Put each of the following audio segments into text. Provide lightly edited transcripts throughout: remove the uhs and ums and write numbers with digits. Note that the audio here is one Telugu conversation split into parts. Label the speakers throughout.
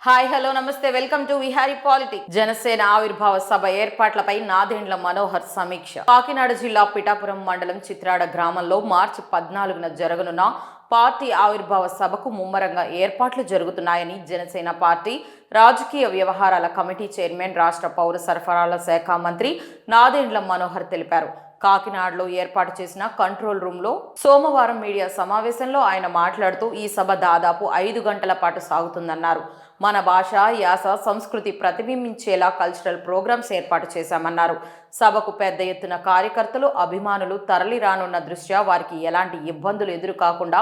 Speaker 1: హాయ్ హలో నమస్తే welcome to Vihari politics. Janasena ఆవిర్భావ సభ ఏర్పాట్లపై నాదెండ్ల మనోహర్ సమీక్ష. కాకినాడ జిల్లా పిఠాపురం మండలం చిత్రాడ గ్రామంలో మార్చి 14న జరగనున్న పార్టీ ఆవిర్భావ సభకు ముమ్మరంగా ఏర్పాట్లు జరుగుతున్నాయని జనసేన పార్టీ రాజకీయ వ్యవహారాల కమిటీ చైర్మన్, రాష్ట్ర పౌర సరఫరాల శాఖ మంత్రి నాదెండ్ల మనోహర్ తెలిపారు. కాకినాడలో ఏర్పాటు చేసిన కంట్రోల్ రూమ్లో సోమవారం మీడియా సమావేశంలో ఆయన మాట్లాడుతూ ఈ సభ దాదాపు 5 గంటల పాటు సాగుతుందన్నారు. మన భాష, యాస, సంస్కృతి ప్రతిబింబించేలా కల్చరల్ ప్రోగ్రామ్స్ ఏర్పాటు చేశామన్నారు. సభకు పెద్ద ఎత్తున కార్యకర్తలు, అభిమానులు తరలి రానున్న దృష్ట్యా వారికి ఎలాంటి ఇబ్బందులు ఎదురు కాకుండా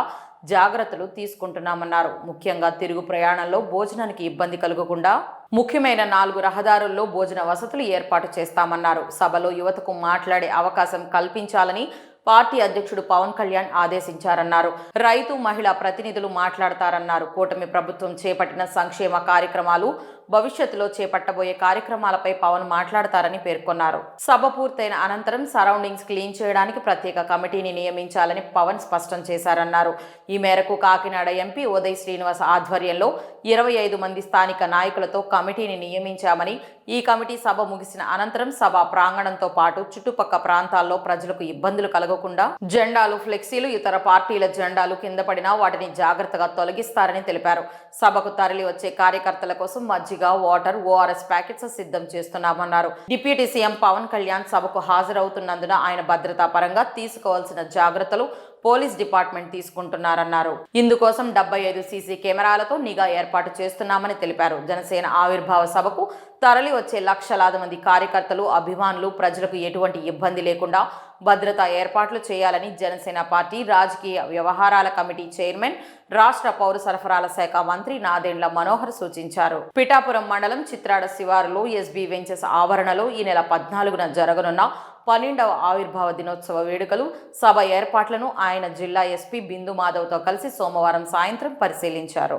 Speaker 1: జాగ్రత్తలు తీసుకుంటున్నామన్నారు. ముఖ్యంగా తిరుగు ప్రయాణంలో భోజనానికి ఇబ్బంది కలగకుండా ముఖ్యమైన 4 రహదారుల్లో భోజన వసతులు ఏర్పాటు చేస్తామన్నారు. సభలో యువతకు మాట్లాడే అవకాశం కల్పించాలని పార్టీ అధ్యక్షుడు పవన్ కళ్యాణ్ ఆదేశించారన్నారు. రైతు, మహిళా ప్రతినిధులు మాట్లాడతారన్నారు. కూటమి ప్రభుత్వం చేపట్టిన సంక్షేమ కార్యక్రమాలు, భవిష్యత్తులో చేపట్టబోయే కార్యక్రమాలపై పవన్ మాట్లాడతారని పేర్కొన్నారు. సభ పూర్తయిన అనంతరం సరౌండింగ్స్ క్లీన్ చేయడానికి ప్రత్యేక కమిటీని నియమించాలని పవన్ స్పష్టం చేశారన్నారు. ఈ మేరకు కాకినాడ ఎంపీ ఉదయ్ శ్రీనివాస్ ఆధ్వర్యంలో 25 మంది స్థానిక నాయకులతో కమిటీని నియమించామని, ఈ కమిటీ సభ ముగిసిన అనంతరం సభా ప్రాంగణంతో పాటు చుట్టుపక్క ప్రాంతాల్లో ప్రజలకు ఇబ్బందులు కలగకుండా జెండాలు, ఫ్లెక్సీలు, ఇతర పార్టీల జెండాలు కింద పడినా వాటిని జాగ్రత్తగా తొలగిస్తారని తెలిపారు. సభకు తరలి వచ్చే కార్యకర్తల కోసం మజ్జిగ, వాటర్, ఓఆర్ఎస్ ప్యాకెట్స్ సిద్ధం చేస్తున్నామన్నారు. డిప్యూటీ సీఎం పవన్ కళ్యాణ్ సభకు హాజరవుతున్నందున ఆయన భద్రతా పరంగా తీసుకోవాల్సిన జాగ్రత్తలు పోలీస్ డిపార్ట్మెంట్ తీసుకుంటున్నారన్నారు. ఇందుకోసం 75 సీసీ కెమెరాలతో నిఘా ఏర్పాటు చేస్తున్నామని తెలిపారు. జనసేన ఆవిర్భావ సభకు తరలి వచ్చే లక్షలాది మంది కార్యకర్తలు, అభిమానులు, ప్రజలకు ఎటువంటి ఇబ్బంది లేకుండా భద్రతా ఏర్పాట్లు చేయాలని జనసేన పార్టీ రాజకీయ వ్యవహారాల కమిటీ చైర్మన్, రాష్ట్ర పౌర సరఫరాల శాఖ మంత్రి నాదెండ్ల మనోహర్ సూచించారు. పిఠాపురం మండలం చిత్రాడ శివారులో ఎస్బీ వెంచర్స్ ఆవరణలో ఈ నెల 14న జరగనున్న 12వ ఆవిర్భావ దినోత్సవ వేడుకలు, సభ ఏర్పాట్లను ఆయన జిల్లా ఎస్పీ బిందు మాధవ్తో కలిసి సోమవారం సాయంత్రం పరిశీలించారు.